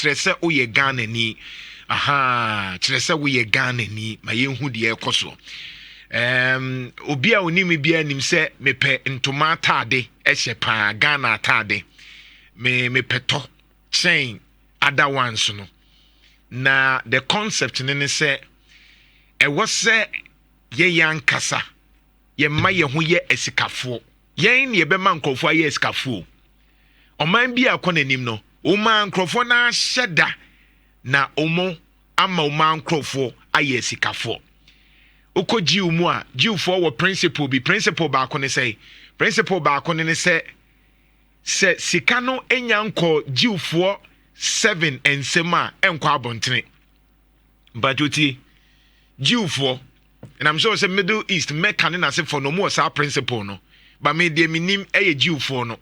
kyerɛ sɛ woyɛ Ghana ni aha kyerɛ sɛ woyɛ Ghana ni ma yɛnhu deɛ ɛkɔ so obi a onim bia nim sɛ mepɛ ntoma atade ɛhyɛ paa Ghana atade mepɛtɔ kyɛn other ones no na the concept ne sɛ ɛwɔ sɛ yɛyɛ ankasa yɛma yɛ ho yɛ asikafo yɛn ne yɛbɛma nkrɔfo ayɛ asikafo ɔman bi akɔ n'anim no ɔma nkrɔfo na ahyɛ da na ɔmo ama ɔma nkrɔfo ayɛ asikafo okɔ jiw mu a jiwfo wɔ principle ba akɔ ne sɛ principle ba akɔ ne sɛ sika no enya nkɔ jiwfo 7 ensem a enkɔ abontene bajoti jiwfo and I'm sure say Middle East Mecca na se for no more sa principle no but me de minim eye jiwfo no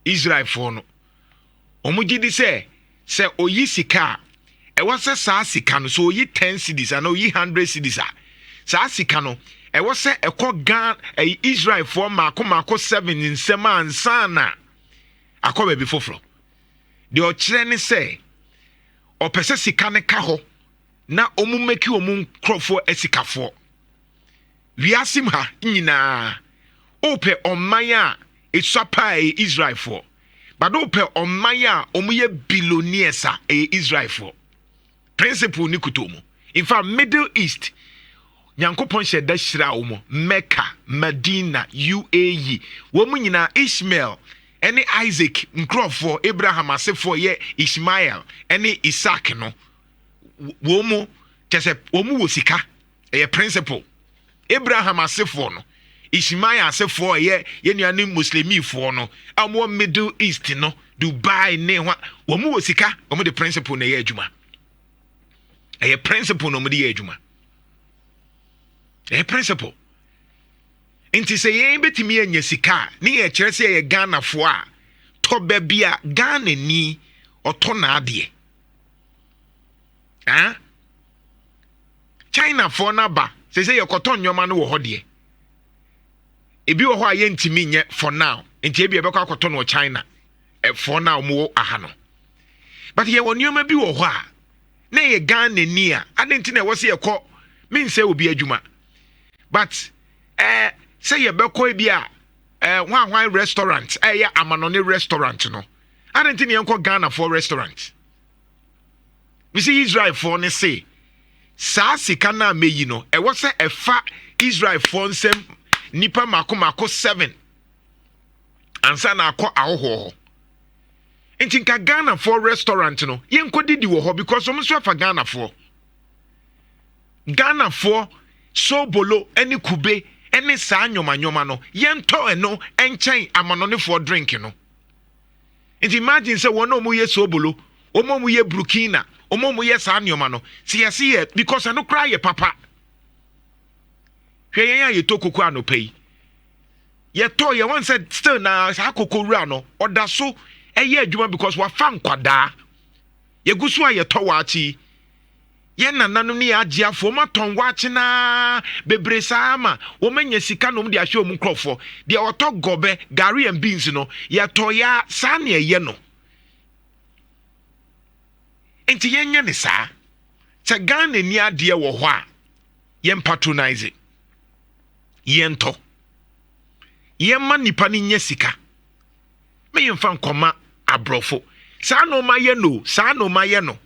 Israel for no omugi di say oyi sika e was say sa sika no so oyi 10 cedis and oyi 100 cedis a sa sika no e was say ekɔ Ghana Israel for mako 7 nsem ansa na akɔ be foforo de ɔkyerɛ ne sɛ ɔpɛsɛ sika ne ka hɔ na ɔmu meki ɔmu nkrɔfo asikafo wiasim ha nyinaa opɛ ɔman a esapa Israel for but opɛ ɔman a ɔmu yɛ billionaires a Israel for principle ni kutomo in fact Middle East nyankopɔn hyɛ da hyira ɔmo Mecca Medina UAE wɔmu nyinaa Ishmael any Isaac nkrɔfo Abraham asefo ye Ishmael any Isaac no womu tese womu wo sika e principle Abraham asefo no Ishmael asefo ye nuane muslimi fo no amo Middle East no Dubai ne hwa womu wo sika womu de principle na ye adwuma e principle no mu de ye adwuma e principle inti se yen betimi anya sika ne ye kyerɛ sɛ ye Ghana fo a to ba bia Ghana ni ɔtɔ na ade China fo na ba se ye kɔtɔ nyoma no wɔ hɔ de ebi wɔ hɔ a ye ntimi nye for now inti ebi ebɛkɔ akɔtɔ no China for now mo aha no but ye wɔ nyoma bi wɔ hɔ a na ye Ghana ni a adenti na wɔ se ye kɔ min sɛ obi adwuma but say ye beko bi a hwan restaurant ya amanone restaurant no adenti ne enko Ghana for restaurant we see Israel for ne say sa sika na meyi no e wo se efa Israel for nsem nipa mako 7 ansa na akọ ahoho enti nka Ghana for restaurant no ye nko didi wo ho because omo so afa Ghana for sobolo eni kube ene saa nyoma no yento eno enchen amanone for drink no nti imagine say wono mu ye sobolo omo mu ye Burkina omo mu ye saa nyoma no si ye because eno kra ye papa hwe yen ye to koko anopai ye to ye one said still na saa koko wura no oda so eye adwuma because wa fa nkwada ye gusu a ye to waachi ye nananom ne agiafo maton wache na bebresa ama wo manya sika nom de ahwe om nkrofo de oto gobe gari and beans no ye to ya sa ne ye no enti yenye ne sa se Ghana ni ade wo ho a ye patronize ye nto ye ma nipa ne nya sika me ye mfa nkoma abrofo sa no ma ye no